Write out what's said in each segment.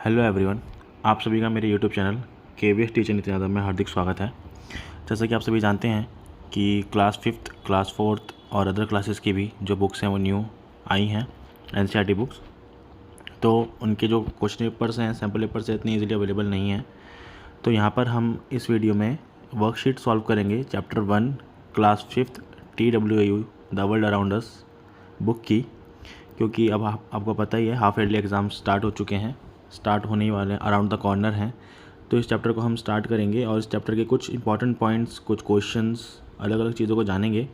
Hello everyone, आप सभी का मेरे YouTube channel KVS teacher Nitin Yadav में हार्दिक स्वागत है। जैसा कि आप सभी जानते हैं कि क्लास 5th, क्लास 4th और अदर क्लासेस की भी जो बुक्स हैं वो न्यू आई हैं NCERT बुक्स। तो उनके जो क्वेश्चन पेपर्स हैं, सैम्पल पेपर्स हैं, इतनी ईजिली अवेलेबल नहीं हैं। तो यहाँ पर हम इस वीडियो में वर्कशीट सॉल्व करेंगे chapter 1 class 5th TWAU the world around us book की, क्योंकि अब आपको पता ही है हाफ ईयरली एग्ज़ाम स्टार्ट हो चुके हैं, स्टार्ट होने ही वाले हैं, अराउंड द कॉर्नर हैं। तो इस चैप्टर को हम स्टार्ट करेंगे और इस चैप्टर के कुछ इंपॉर्टेंट पॉइंट्स, कुछ क्वेश्चंस, अलग अलग चीज़ों को जानेंगे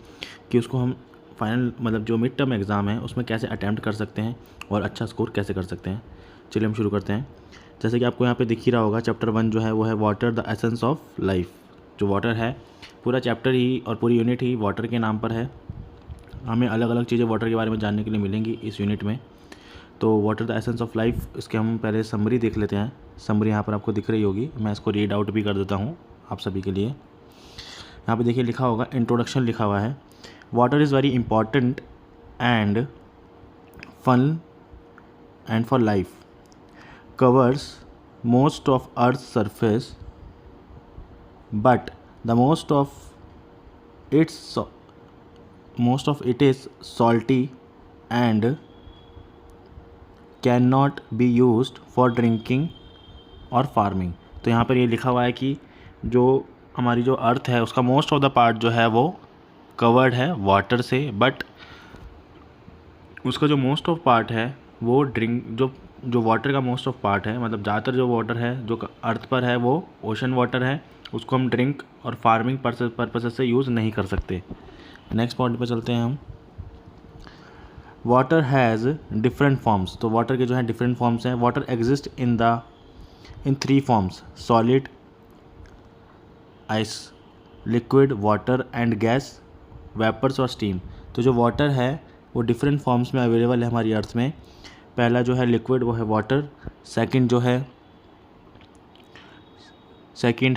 कि उसको हम फाइनल मतलब जो मिड टर्म एग्ज़ाम है उसमें कैसे अटैम्प्ट कर सकते हैं और अच्छा स्कोर कैसे कर सकते हैं। चलिए हम शुरू करते हैं। जैसे कि आपको यहाँ पे दिख ही रहा होगा, चैप्टर 1 जो है वो है water the essence of life. जो वाटर है, पूरा चैप्टर ही और पूरी यूनिट ही वाटर के नाम पर है। हमें अलग अलग चीज़ें वाटर के बारे में जानने के लिए मिलेंगी इस यूनिट में। तो water the essence of life, इसके हम पहले समरी देख लेते हैं। समरी यहाँ पर आपको दिख रही होगी, मैं इसको रीड आउट भी कर देता हूँ आप सभी के लिए। यहाँ पे देखिए लिखा होगा, इंट्रोडक्शन लिखा हुआ है, water is very important and fun and for life, covers most of Earth's surface, but the most of it is salty and cannot be used for drinking और फार्मिंग। तो यहाँ पर ये लिखा हुआ है कि जो हमारी जो अर्थ है उसका मोस्ट ऑफ द पार्ट जो है वो कवर्ड है वाटर से, बट उसका जो मोस्ट ऑफ पार्ट है वो जो वाटर का मोस्ट ऑफ पार्ट है, मतलब ज़्यादातर जो वाटर है जो अर्थ पर है वो ओशन वाटर है, उसको हम ड्रिंक और फार्मिंग पर्पस से यूज़ नहीं कर सकते। नेक्स्ट पॉइंट पे चलते हैं हम। Water has different forms. तो वाटर के जो है डिफरेंट फॉर्म्स हैं। Water exist in 3 forms, solid, ice, liquid water and gas, vapours और स्टीम। तो जो वाटर है वो डिफरेंट फॉर्म्स में अवेलेबल है हमारी अर्थ में। पहला जो है लिक्विड वो है वाटर, सेकंड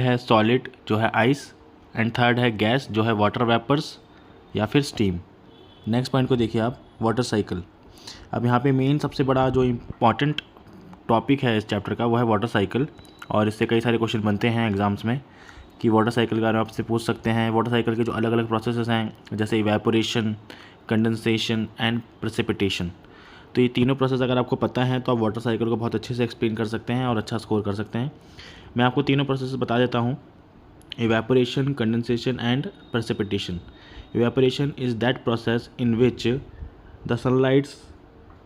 है सॉलिड जो है आइस, एंड थर्ड है गैस जो है वाटर वेपर्स या फिर स्टीम। नेक्स्ट पॉइंट को देखिए आप, वाटर साइकिल। अब यहाँ पे मेन सबसे बड़ा जो इम्पॉर्टेंट टॉपिक है इस चैप्टर का वो है वाटर साइकिल, और इससे कई सारे क्वेश्चन बनते हैं एग्जाम्स में कि वाटर साइकिल के बारे में आपसे पूछ सकते हैं। वाटर साइकिल के जो अलग अलग प्रोसेसेस हैं जैसे इवेपोरेशन, कंडेंसेशन एंड प्रेसिपिटेशन। तो ये तीनों प्रोसेस अगर आपको पता है तो आप वाटर साइकिल को बहुत अच्छे से एक्सप्लेन कर सकते हैं और अच्छा स्कोर कर सकते हैं। मैं आपको तीनों प्रोसेस बता देता हूँ, evaporation, condensation and precipitation. Evaporation is that process in which the sunlight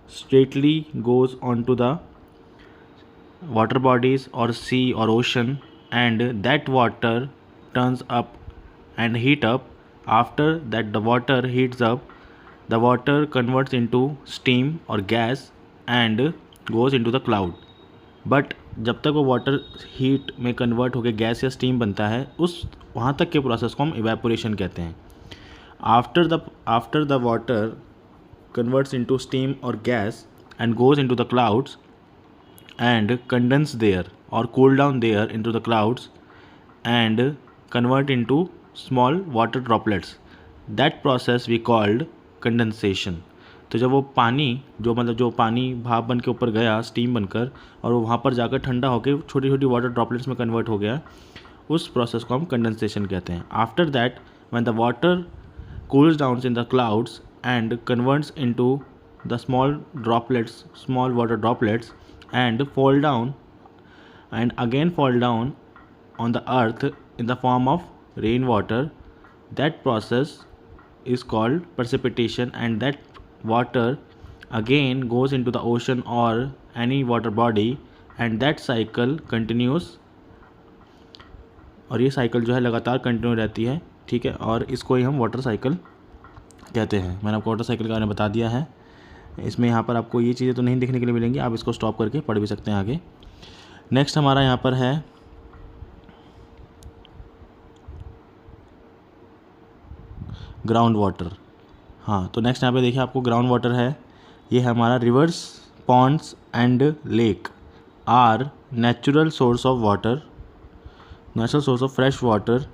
straightly goes onto the water bodies or sea or ocean, and that water turns up and heat up. After that the water heats up, the water converts into steam or gas and goes into the cloud. But जब तक वो water heat में convert होकर gas या steam बनता है, उस वहाँ तक के प्रोसेस को हम इवेपोरेशन कहते हैं। After the water converts into steam or gas and goes into the clouds and condense there or cool down there into the clouds and convert into small water droplets. That process we called condensation. तो जब वो पानी जो पानी भाप बन के ऊपर गया स्टीम बनकर और वो वहाँ पर जाकर ठंडा होकर छोटी छोटी वाटर ड्रॉपलेट्स में कन्वर्ट हो गया, उस प्रोसेस को हम कंडेंसेशन कहते हैं। After that when the water cools down in the clouds and converts into the small water droplets and fall down and again fall down on the earth in the form of rainwater. That process is called precipitation, and that water again goes into the ocean or any water body, and that cycle continues. और ये cycle जो है लगातार continue रहती है, ठीक है, और इसको ही हम वाटर साइकिल कहते हैं। मैंने आपको वाटर साइकिल के बारे में बता दिया है। इसमें यहाँ पर आपको ये चीज़ें तो नहीं देखने के लिए मिलेंगी, आप इसको स्टॉप करके पढ़ भी सकते हैं आगे। नेक्स्ट हमारा यहाँ पर है ग्राउंड वाटर। हाँ, तो नेक्स्ट यहाँ पे देखिए आपको ग्राउंड वाटर है। ये है हमारा rivers, ponds and lake are natural source of water, natural source of fresh water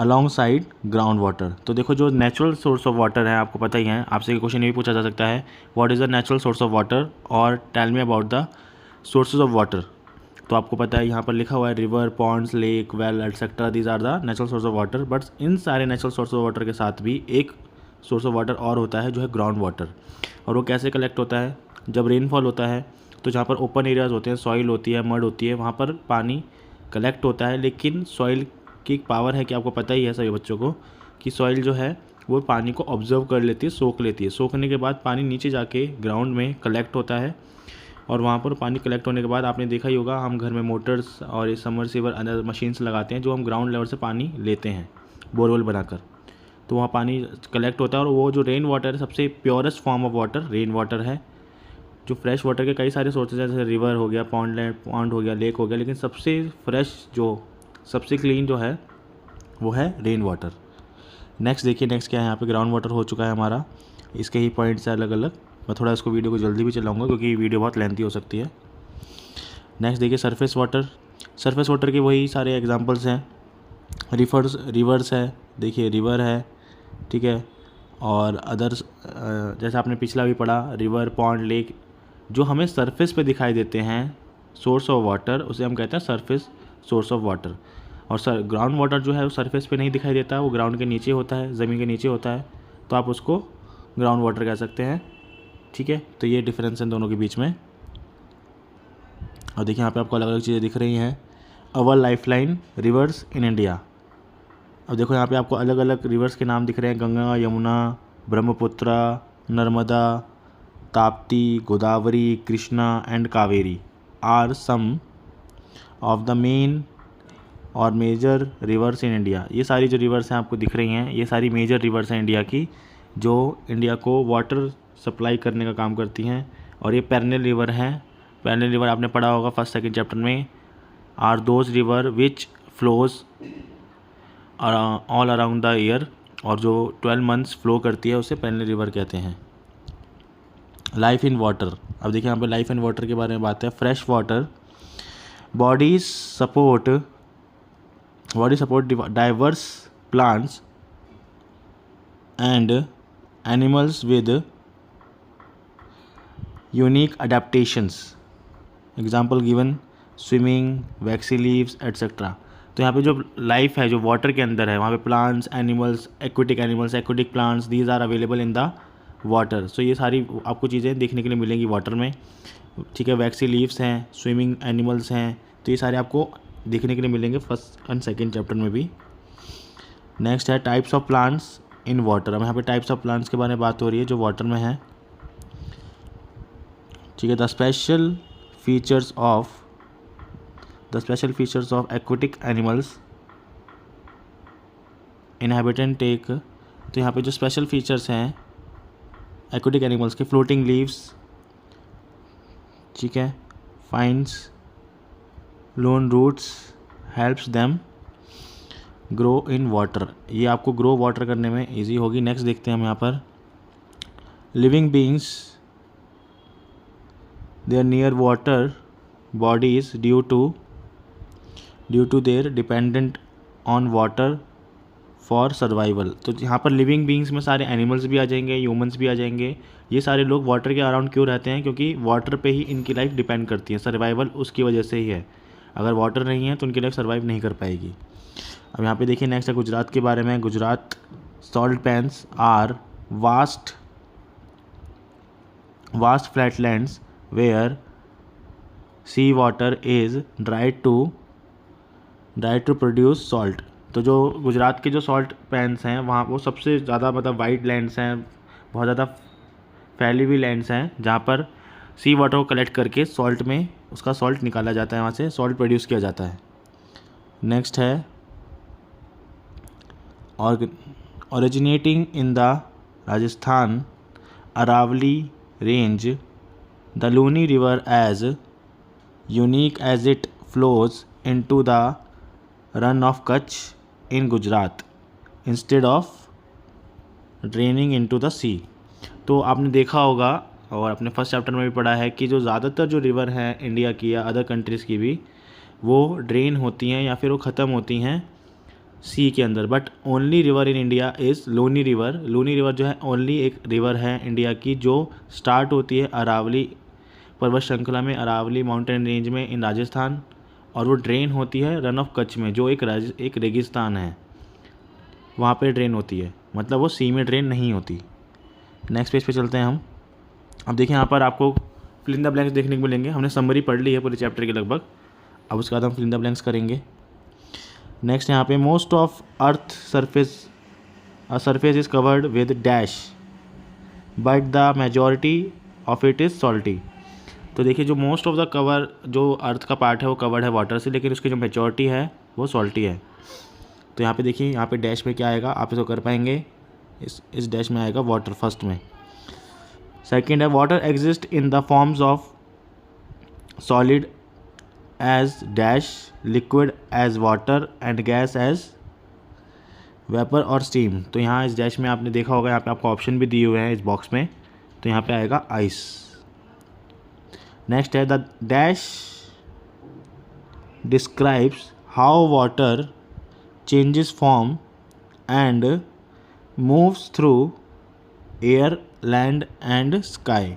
along side ground water. तो देखो जो नेचुरल सोर्स ऑफ वाटर है आपको पता ही है, आपसे क्वेश्चन ये भी पूछा जा सकता है what is the natural source of water और tell me about the sources of water. तो आपको पता है यहाँ पर लिखा हुआ है river, ponds, lake, well etcetera, these are the natural source of water. But इन सारे नेचुरल सोर्स ऑफ वाटर के साथ भी एक सोर्स ऑफ वाटर और होता है जो है ग्राउंड वाटर। और वो कैसे कलेक्ट होता है, जब रेनफॉल होता है तो जहाँ पर ओपन एरियाज़ होते हैं, सॉइल होती है, मड होती है, वहाँ पर पानी कलेक्ट होता है। लेकिन सॉइल की एक पावर है कि आपको पता ही है सभी बच्चों को कि सॉइल जो है वो पानी को ऑब्जर्व कर लेती है, सोख लेती है। सोखने के बाद पानी नीचे जाके ग्राउंड में कलेक्ट होता है और वहाँ पर पानी कलेक्ट होने के बाद आपने देखा ही होगा हम घर में मोटर्स और ये समरसेबल अदर मशीन्स लगाते हैं जो हम ग्राउंड लेवल से पानी लेते हैं बोरवेल बनाकर। तो वहाँ पानी कलेक्ट होता है और वो जो रेन वाटर है सबसे purest form of water rain water है। जो फ्रेश वाटर के कई सारे सोर्सेज हैं जैसे रिवर हो गया, पॉन्ड हो गया, लेक हो गया, लेकिन सबसे फ्रेश जो सबसे क्लीन जो है वो है रेन वाटर। नेक्स्ट देखिए, नेक्स्ट क्या है, यहाँ पे ग्राउंड वाटर हो चुका है हमारा, इसके ही पॉइंट्स हैं अलग अलग। मैं थोड़ा इसको वीडियो को जल्दी भी चलाऊंगा क्योंकि वीडियो बहुत लेंथी हो सकती है। नेक्स्ट देखिए सरफेस वाटर। सरफेस वाटर के वही सारे एग्जांपल्स हैं, रिवर्स है, देखिए रिवर है, ठीक है, और अदर्स जैसे आपने पिछला भी पढ़ा रिवर, पॉन्ड, लेक, जो हमें सरफेस पे दिखाई देते हैं सोर्स ऑफ वाटर, उसे हम कहते हैं सरफेस सोर्स ऑफ वाटर। और ग्राउंड वाटर जो है वो सरफेस पे नहीं दिखाई देता, वो ग्राउंड के नीचे होता है, ज़मीन के नीचे होता है, तो आप उसको ग्राउंड वाटर कह सकते हैं, ठीक है। तो ये डिफरेंस है दोनों के बीच में। और देखिए यहाँ पे आपको अलग अलग चीज़ें दिख रही हैं। अवर लाइफलाइन रिवर्स इन इंडिया। अब देखो यहाँ पे आपको अलग अलग रिवर्स के नाम दिख रहे हैं, Ganga, Yamuna, Brahmaputra, Narmada, Tapti, Godavari, Krishna and Kaveri are some of the main और मेजर रिवर्स इन इंडिया। ये सारी जो रिवर्स हैं आपको दिख रही हैं, ये सारी मेजर रिवर्स हैं इंडिया की, जो इंडिया को वाटर सप्लाई करने का काम करती हैं। और ये पेरेनियल रिवर हैं। पेरेनियल रिवर आपने पढ़ा होगा फर्स्ट सेकंड चैप्टर में, are those river which flows all around the year, और जो 12 मंथ्स फ्लो करती है उसे पेरेनियल रिवर कहते हैं। Life in water. अब देखिए यहाँ पे लाइफ इन वाटर के बारे में बात है। Fresh water bodies support diverse plants and animals with unique adaptations, example given swimming, waxy leaves etc। तो यहाँ पे जो लाइफ है जो वाटर के अंदर है वहाँ पे plants, animals, aquatic plants, these are available in the water. So ये सारी आपको चीज़ें देखने के लिए मिलेंगी वाटर में, ठीक है। वैक्सी लीव्स हैं, स्विमिंग एनिमल्स हैं, तो ये सारे आपको देखने के लिए मिलेंगे फर्स्ट एंड सेकेंड चैप्टर में भी। नेक्स्ट है types of plants in water. अब यहाँ पे टाइप्स ऑफ प्लांट्स के बारे में बात हो रही है जो वाटर में है, ठीक है। The special features of aquatic animals inhabitant take. तो यहाँ पे जो स्पेशल फीचर्स हैं एक्वेटिक एनिमल्स के, फ्लोटिंग लीव्स, ठीक है, fine long roots helps them grow in water. ये आपको ग्रो वाटर करने में इजी होगी। नेक्स्ट देखते हैं हम यहाँ पर living beings they are near water bodies due to they're dependent on water for survival. तो यहाँ पर लिविंग बींग्स में सारे एनिमल्स भी आ जाएंगे, ह्यूमंस भी आ जाएंगे। ये सारे लोग वाटर के अराउंड क्यों रहते हैं, क्योंकि वाटर पे ही इनकी लाइफ डिपेंड करती है, सर्वाइवल उसकी वजह से ही है। अगर वाटर नहीं है तो उनकी लाइफ सर्वाइव नहीं कर पाएगी। अब यहाँ पे देखिए नेक्स्ट है गुजरात के बारे में। Gujarat salt pans are vast flatlands where sea water is dried to produce salt. तो जो गुजरात के जो सॉल्ट पैन्स हैं वहाँ वो सबसे ज़्यादा मतलब वाइड लैंड्स हैं, बहुत ज़्यादा फैली हुई लैंड्स हैं जहाँ पर सी वाटर को कलेक्ट करके सॉल्ट में उसका सॉल्ट निकाला जाता है, वहाँ से सॉल्ट प्रोड्यूस किया जाता है। नेक्स्ट है originating in the Rajasthan Aravalli range the Luni river as unique as it flows into the Rann of Kutch in Gujarat instead of draining into the sea. तो आपने देखा होगा और अपने फर्स्ट चैप्टर में भी पढ़ा है कि जो ज़्यादातर जो रिवर हैं इंडिया की या अदर कंट्रीज़ की भी, वो ड्रेन होती हैं या फिर वो ख़त्म होती हैं सी के अंदर। But only river in India is Luni river. Luni river जो है ओनली एक रिवर है इंडिया की जो स्टार्ट होती है अरावली पर्वत श्रृंखला में, अरावली माउंटेन रेंज में इन राजस्थान, और वो ड्रेन होती है रन ऑफ कच्छ में जो एक रेगिस्तान है, वहाँ पे ड्रेन होती है, मतलब वो सी में ड्रेन नहीं होती। नेक्स्ट पेज पे चलते हैं हम। अब देखिए यहाँ पर आपको फिल इन द ब्लैंक्स देखने को मिलेंगे। हमने समरी पढ़ ली है पूरे चैप्टर के लगभग, अब उसके बाद हम फिल इन द ब्लैंक्स करेंगे। नेक्स्ट यहाँ पे most of earth surface is covered with dash but the majority of it is salty. तो देखिए जो मोस्ट ऑफ द कवर जो अर्थ का पार्ट है वो कवर्ड है वाटर से, लेकिन उसकी जो मेजॉरिटी है वो सॉल्टी है। तो यहाँ पे देखिए, यहाँ पे डैश में क्या आएगा, आप इसको कर पाएंगे, इस डैश में आएगा वाटर फर्स्ट में। सेकंड है water exist in the forms of solid as dash, liquid as water and gas as vapour और स्टीम। तो यहाँ इस डैश में आपने देखा होगा, यहाँ पे आपको ऑप्शन भी दिए हुए हैं इस बॉक्स में, तो यहाँ पे आएगा आइस। नेक्स्ट है the dash describes how water changes form and moves through air, land and sky.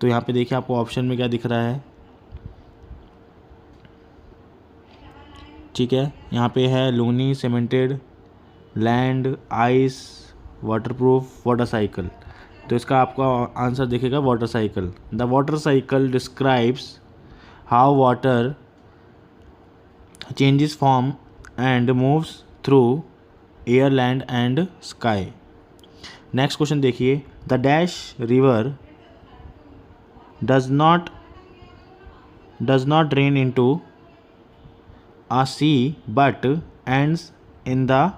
तो यहाँ पे देखिए आपको ऑप्शन में क्या दिख रहा है, ठीक है, यहाँ पे है Luni, cemented, land, ice, waterproof, water cycle. तो इसका आपका आंसर दिखेगा water cycle. The water cycle describes how water changes form and moves through air, land and sky. Next question देखिए, the dash river does not drain into a sea but ends in the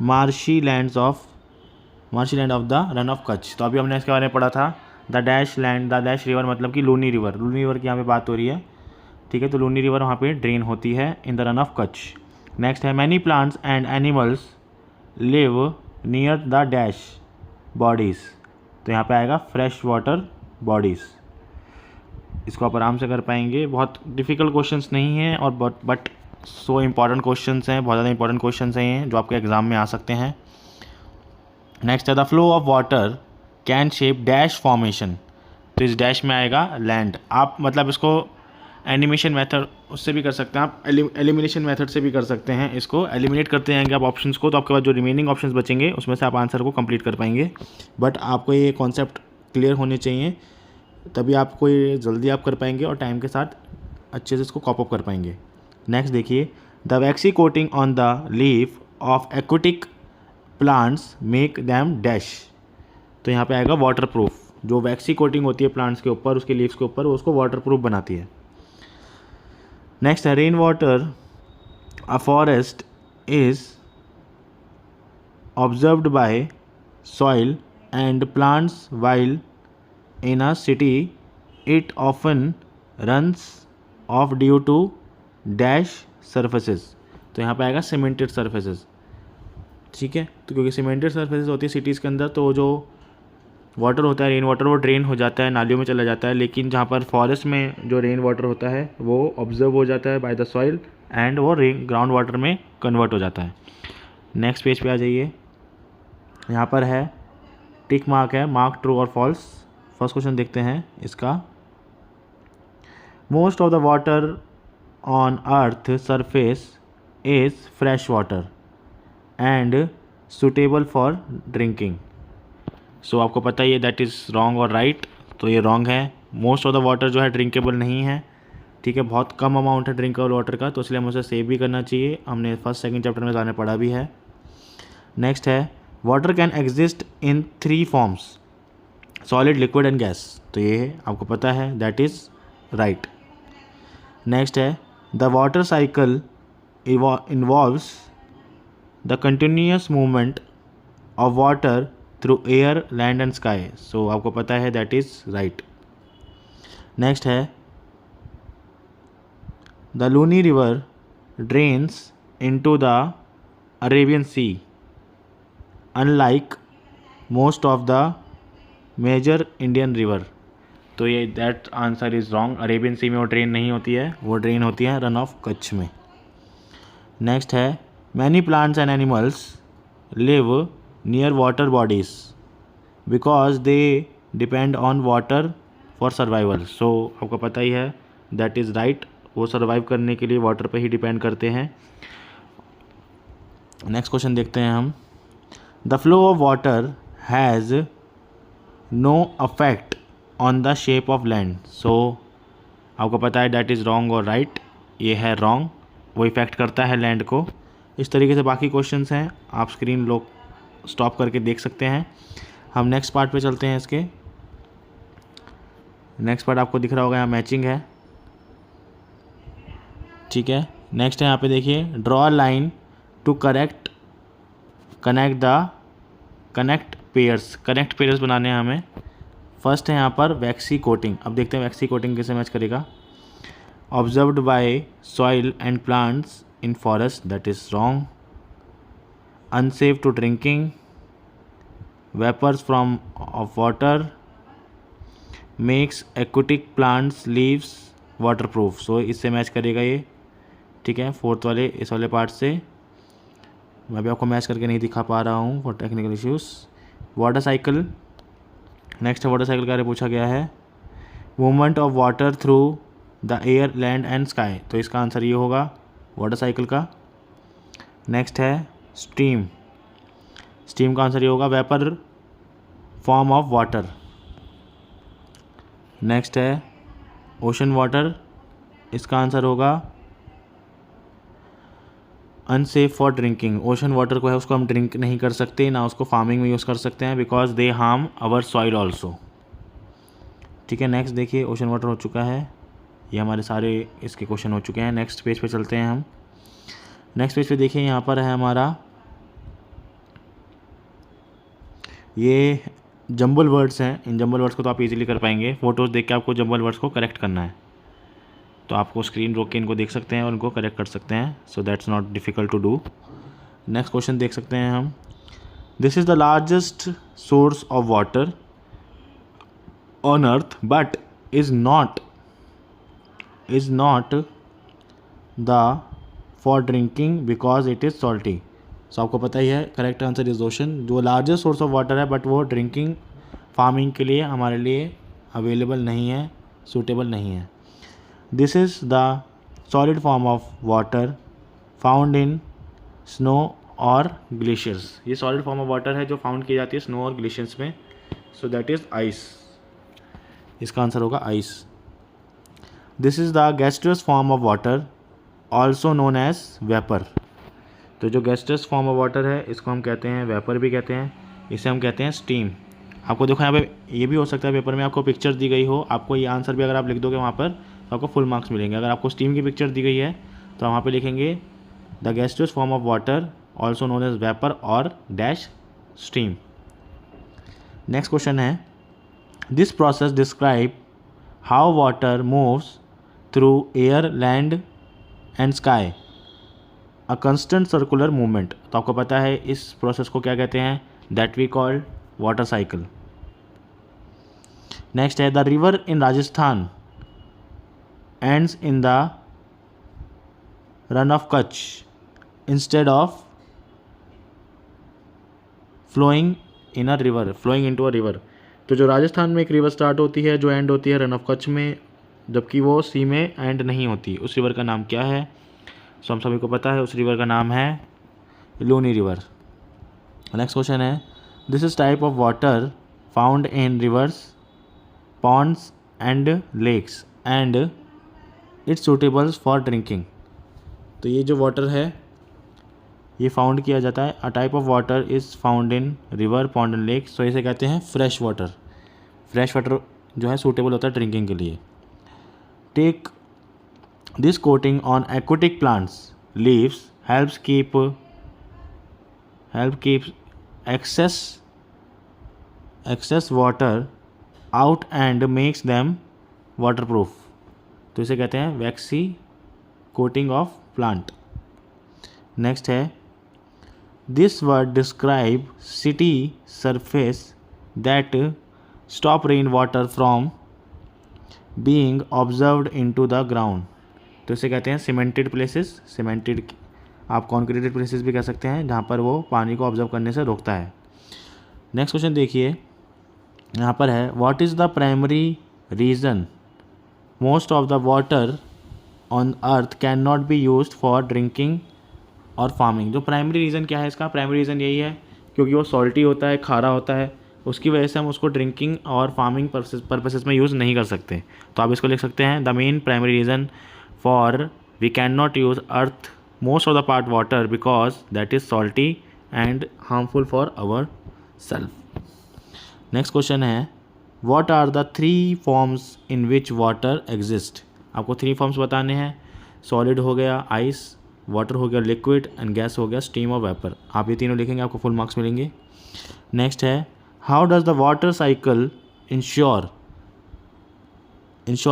marshy land of the run of Kutch. तो अभी हमने इसके बारे में पढ़ा था, the dash river मतलब कि लूनी रिवर की यहाँ पे बात हो रही है, ठीक है। तो लूनी रिवर वहाँ पे ड्रेन होती है in the Rann of Kutch. Next है many plants and animals live near the dash bodies. तो यहाँ पे आएगा फ्रेश वाटर बॉडीज़। इसको आप आराम से कर पाएंगे, बहुत डिफ़िकल्ट क्वेश्चंस नहीं हैं और बट सो इम्पॉर्टेंट क्वेश्चंस हैं, बहुत ज़्यादा इंपॉर्टेंट क्वेश्चंस हैं ये जो आपके एग्ज़ाम में आ सकते हैं। नेक्स्ट है the flow of water can shape dash formation. तो इस डैश में आएगा लैंड। आप मतलब इसको एनिमेशन मेथड उससे भी कर सकते हैं, आप एलिमिनेशन मेथड से भी कर सकते हैं। इसको एलिमिनेट करते हैं आप ऑप्शंस को, तो आपके पास जो रिमेनिंग ऑप्शंस बचेंगे उसमें से आप आंसर को कंप्लीट कर पाएंगे। बट आपको ये कॉन्सेप्ट क्लियर होने चाहिए, तभी आपको ये जल्दी आप कर पाएंगे और टाइम के साथ अच्छे से इसको कॉप अप कर पाएंगे। नेक्स्ट देखिए, the waxy coating on the leaf of aquatic plants make them dash. तो यहाँ पे आएगा वाटर प्रूफ। जो वैक्सी कोटिंग होती है प्लांट्स के ऊपर, उसके लीव्स के ऊपर, वो उसको वाटर प्रूफ बनाती है। नेक्स्ट है rain water a forest is observed by soil and plants while in a city it often runs off due to dash surfaces। तो यहाँ पे आएगा सीमेंटेड सर्फेसेस, ठीक है। तो क्योंकि सीमेंटेड सर्फेसेस होती है सिटीज़ के अंदर, तो जो वाटर होता है रेन वाटर वो ड्रेन हो जाता है, नालियों में चला जाता है। लेकिन जहाँ पर फॉरेस्ट में जो रेन वाटर होता है वो ऑब्जर्व हो जाता है बाय द सॉइल एंड वो ग्राउंड वाटर में कन्वर्ट हो जाता है। नेक्स्ट पेज पे आ जाइए, यहाँ पर है टिक मार्क है, मार्क ट्रू और फॉल्स। फर्स्ट क्वेश्चन देखते हैं इसका। Most of the water on earth surface is fresh water and suitable for drinking. So आपको पता ही है दैट इज़ रॉन्ग और राइट। तो ये रॉन्ग है। मोस्ट ऑफ द वाटर जो है ड्रिंकेबल नहीं है, ठीक है, बहुत कम अमाउंट है ड्रिंकेबल वाटर का, तो इसलिए हमें उसे सेव भी करना चाहिए। हमने फर्स्ट सेकंड चैप्टर में जाने पढ़ा भी है। नेक्स्ट है water can exist in 3 forms, solid, liquid and gas. तो ये आपको पता है, दैट इज़ राइट। नेक्स्ट है the water cycle involves the continuous movement of water through air, land and sky. So आपको पता है, दैट इज़ राइट। नेक्स्ट है the Luni river drains into the Arabian sea unlike most of the major Indian river. तो ये that answer is wrong. Arabian सी में वो drain नहीं होती है, वो ड्रेन होती है रन ऑफ कच्छ में। नेक्स्ट है many plants and animals live near water bodies because they depend on water for survival. So आपको पता ही है दैट इज़ राइट, वो सर्वाइव करने के लिए वाटर पे ही डिपेंड करते हैं। नेक्स्ट क्वेश्चन देखते हैं हम। The flow of water has no affect on the shape of land. So आपको पता है दैट इज़ रॉन्ग और राइट, ये है रॉन्ग, वो इफेक्ट करता है लैंड को। इस तरीके से बाकी क्वेश्चंस हैं, आप स्क्रीन लोग स्टॉप करके देख सकते हैं। हम नेक्स्ट पार्ट पे चलते हैं। इसके नेक्स्ट पार्ट आपको दिख रहा होगा, यहाँ मैचिंग है, ठीक है। नेक्स्ट है यहाँ पे देखिए, draw a line to connect pairs बनाने हैं हमें। फर्स्ट है यहाँ पर वैक्सी कोटिंग। अब देखते हैं वैक्सी कोटिंग कैसे मैच करेगा। Observed by soil and plants in forest, that is wrong. Unsafe to drinking, vapours from of water, makes aquatic plants leaves waterproof. So इससे मैच करेगा ये, ठीक है। फोर्थ वाले इस वाले पार्ट से मैं भी आपको मैच करके नहीं दिखा पा रहा हूँ for technical issues. Water cycle, next है वाटर साइकिल का पूछा गया है। Movement of water through the air, land and sky, तो इसका आंसर ये होगा वाटर साइकिल का। नेक्स्ट है स्टीम का आंसर ये होगा vapour form of water. Next है ओशन वाटर, इसका आंसर होगा unsafe for drinking. Ocean water को है उसको हम ड्रिंक नहीं कर सकते, ना उसको फार्मिंग में यूज़ कर सकते हैं, because they harm our soil also, ठीक है। नेक्स्ट देखिए ओशन वाटर हो चुका है, ये हमारे सारे इसके क्वेश्चन हो चुके हैं। नेक्स्ट पेज पे चलते हैं हम। नेक्स्ट पेज पे देखिए यहाँ पर है हमारा ये जंबल वर्ड्स हैं। इन जंबल वर्ड्स को तो आप इजीली कर पाएंगे, फोटोज़ देख के आपको जंबल वर्ड्स को करेक्ट करना है, तो आपको स्क्रीन रोक के इनको देख सकते हैं और इनको करेक्ट कर सकते हैं। So that's not difficult to do. Next question देख सकते हैं हम। This is the largest source of water on earth but is not the for drinking because it is salty. So आपको पता ही है करेक्ट आंसर इज ओशन। जो largest source of water है बट वो ड्रिंकिंग फार्मिंग के लिए हमारे लिए अवेलेबल नहीं है, सूटेबल नहीं है। This is the solid form of water found in snow और ग्लेशियर्स। ये सॉलिड फॉर्म ऑफ वाटर है जो फाउंड की जाती है स्नो और ग्लेशियर्स में। सो दैट इज़ आइस, इसका आंसर होगा ice. This is the gaseous form of water also known as vapour. तो जो गैसियस फॉर्म ऑफ वाटर है इसको हम कहते हैं वेपर भी कहते हैं, इसे हम कहते हैं स्टीम। आपको देखो यहाँ पे ये भी हो सकता है पेपर में आपको पिक्चर दी गई हो, आपको ये आंसर भी अगर आप लिख दोगे वहाँ पर तो आपको फुल मार्क्स मिलेंगे। अगर आपको स्टीम की पिक्चर दी गई है तो वहाँ पे लिखेंगे the gaseous form of water also known as vapour और डैश स्टीम। नेक्स्ट क्वेश्चन है, this process describe how water moves through air, land and sky a constant circular movement. तो आपको पता है इस प्रोसेस को क्या कहते हैं, that we call water cycle. Next है, the river in Rajasthan ends in the Rann of Kutch instead of flowing in a river, flowing into a river. तो जो राजस्थान में एक रिवर स्टार्ट होती है जो एंड होती है रन ऑफ कच्छ में, जबकि वो सी में एंड नहीं होती, उस रिवर का नाम क्या है। सो हम सभी को पता है उस रिवर का नाम है लूनी रिवर। नेक्स्ट क्वेश्चन है, this is type of water found in rivers, ponds and lakes and it's suitables for drinking. तो ये जो वाटर है ये फाउंड किया जाता है, a type of water is found in river, pond and lakes. तो इसे कहते हैं फ्रेश वाटर। फ्रेश वाटर जो है सूटेबल होता है ड्रिंकिंग के लिए। Take this coating on aquatic plants leaves helps keep excess water out and makes them waterproof। तो इसे कहते हैं waxy coating of plant. Next है, this word describe city surface that stop rain water from being observed into the ground. तो इसे कहते हैं cemented places. Cemented आप कॉन्क्रीटेड प्लेसेस भी कह सकते हैं जहाँ पर वो पानी को ऑब्जर्व करने से रोकता है। नेक्स्ट क्वेश्चन देखिए, यहाँ पर है what is the primary reason most of the water on earth can not be used for drinking और फार्मिंग। जो प्राइमरी रीज़न क्या है इसका, प्राइमरी रीज़न यही है क्योंकि वो सॉल्टी होता है, खारा होता है, उसकी वजह से हम उसको ड्रिंकिंग और फार्मिंग पर्पसेस में यूज़ नहीं कर सकते। तो आप इसको लिख सकते हैं the main primary reason for we can not use earth most of the part water because that is salty and harmful for our self. Next question है what are the 3 forms in which water exist. आपको 3 forms बताने हैं, solid हो गया ice, water हो गया liquid and gas हो गया स्टीम और वेपर। आप ये तीनों लिखेंगे, आपको फुल मार्क्स मिलेंगे। नेक्स्ट है how does the water cycle ensure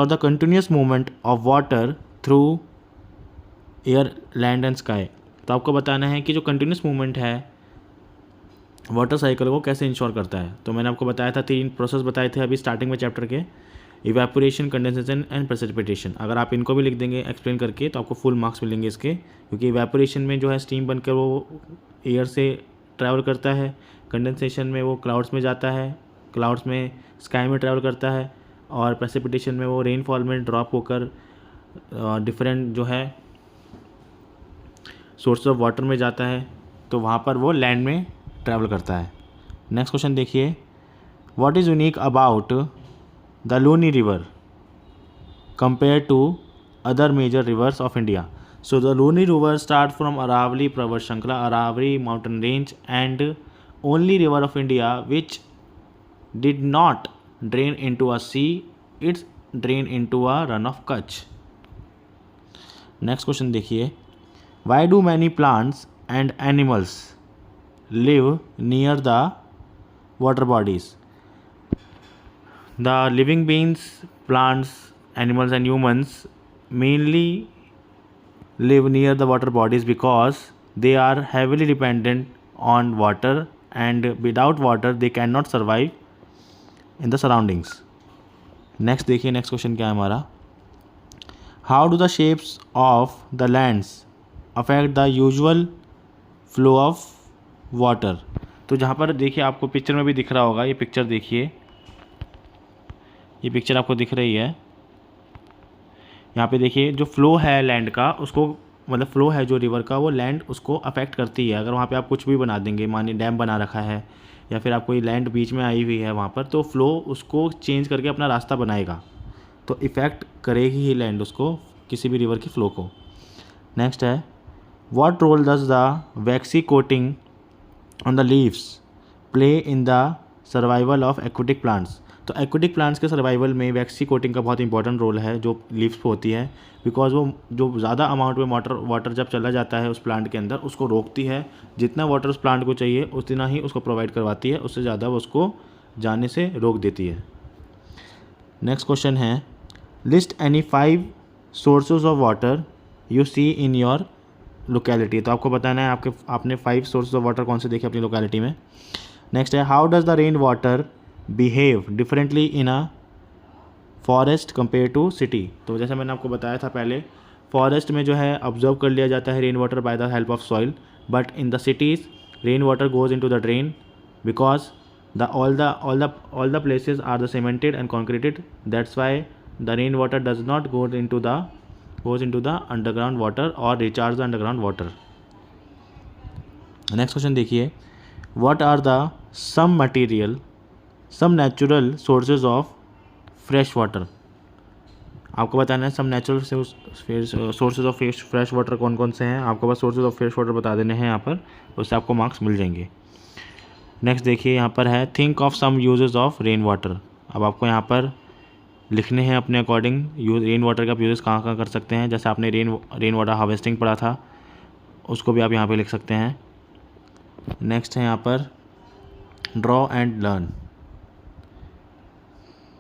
the continuous movement of water through air land and sky. तो आपको बताना है कि जो कंटिन्यूस मूवमेंट है वाटर साइकिल को कैसे इंश्योर करता है। तो मैंने आपको बताया था 3 प्रोसेस बताए थे अभी स्टार्टिंग में चैप्टर के, इवेपोरेशन, कंडेंसेशन एंड प्रेसिपिटेशन। अगर आप इनको भी लिख देंगे एक्सप्लेन करके तो आपको फुल मार्क्स मिलेंगे इसके, क्योंकि इवेपोरेशन में जो है स्टीम बनकर वो एयर से ट्रैवल करता है, कंडेंसेशन में वो क्लाउड्स में जाता है, क्लाउड्स में स्काई में ट्रैवल करता है, और प्रेसिपिटेशन में वो रेनफॉल में ड्रॉप होकर डिफरेंट जो है सोर्स ऑफ वाटर में जाता है, तो वहाँ पर वो लैंड में ट्रैवल करता है। नेक्स्ट क्वेश्चन देखिए what is unique about the Luni river compare to other major rivers of India. So the Luni river start from Aravalli पर्वत श्रृंखला, Aravalli mountain range and only river of India which did not drain into a sea, it's drain into a Rann of Kutch. Next question देखिए why do many plants and animals live near the water bodies। The living beings, plants, animals and humans mainly live near the water bodies because they are heavily dependent on water and without water they cannot survive in the surroundings। Next देखिए next question क्या है हमारा, how do the shapes of the lands affect the usual flow of water. तो जहाँ पर देखिए आपको picture में भी दिख रहा होगा, ये पिक्चर देखिए, ये पिक्चर आपको दिख रही है, यहाँ पे देखिए जो फ्लो है लैंड का उसको, मतलब फ्लो है जो रिवर का वो लैंड उसको अफेक्ट करती है। अगर वहाँ पे आप कुछ भी बना देंगे, मानिए डैम बना रखा है या फिर आप कोई लैंड बीच में आई हुई है वहाँ पर, तो फ्लो उसको चेंज करके अपना रास्ता बनाएगा, तो इफ़ेक्ट करेगी ही लैंड उसको, किसी भी रिवर की फ़्लो को। नेक्स्ट है what role does the waxy coating on the leaves play in the survival of aquatic plants. तो एक्वेटिक प्लांट्स के सर्वाइवल में वैक्सी कोटिंग का बहुत इंपॉर्टेंट रोल है जो लीव्स पे होती है, बिकॉज वो जो ज़्यादा अमाउंट में वाटर जब चला जाता है उस प्लांट के अंदर उसको रोकती है, जितना वाटर उस प्लांट को चाहिए उतना ही उसको प्रोवाइड करवाती है, उससे ज़्यादा वो उसको जाने से रोक देती है। नेक्स्ट क्वेश्चन है list any 5 sources of water you see in your locality. तो आपको बताना है आपने 5 सोर्सेज ऑफ वाटर कौन से देखे अपनी लोकेलिटी में। नेक्स्ट है how does the rain water behave differently in a forest compare to city. तो जैसे मैंने आपको बताया था पहले, फॉरेस्ट में जो है ऑब्जर्व कर लिया जाता है rain water by the help of soil, but in the cities rain water goes into the drain because all the places are the cemented and concreted, that's why the rain water does not goes into the underground water or recharge the underground water। Next question देखिए what are the some natural sources of fresh water। आपको बताना है some natural sources of fresh water कौन कौन से हैं, आपको बस sources of fresh water बता देने हैं यहाँ पर, उससे आपको मार्क्स मिल जाएंगे। नेक्स्ट देखिए यहाँ पर है think of some uses of rain water. अब आपको यहाँ पर लिखने हैं अपने अकॉर्डिंग रेन वाटर का यूजेस कहाँ कहाँ कर सकते हैं। जैसे आपने रेन वाटर हार्वेस्टिंग पढ़ा था, उसको भी आप यहाँ पे लिख सकते हैं। नेक्स्ट है यहाँ पर ड्रॉ एंड लर्न।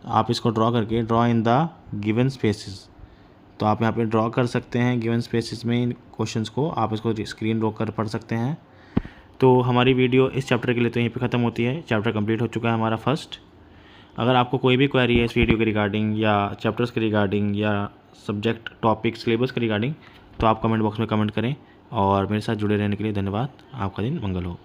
आप इसको ड्रॉ करके draw in the given spaces, तो आप यहाँ पे ड्रॉ कर सकते हैं गिवन स्पेसिस में इन क्वेश्चंस को, आप इसको स्क्रीन रोक कर पढ़ सकते हैं। तो हमारी वीडियो इस चैप्टर के लिए तो यहीं पे ख़त्म होती है। चैप्टर कंप्लीट हो चुका है हमारा फर्स्ट। अगर आपको कोई भी क्वेरी है इस वीडियो के रिगार्डिंग या चैप्टर्स के रिगार्डिंग या सब्जेक्ट टॉपिक सिलेबस के रिगार्डिंग, तो आप कमेंट बॉक्स में कमेंट करें। और मेरे साथ जुड़े रहने के लिए धन्यवाद। आपका दिन मंगल हो।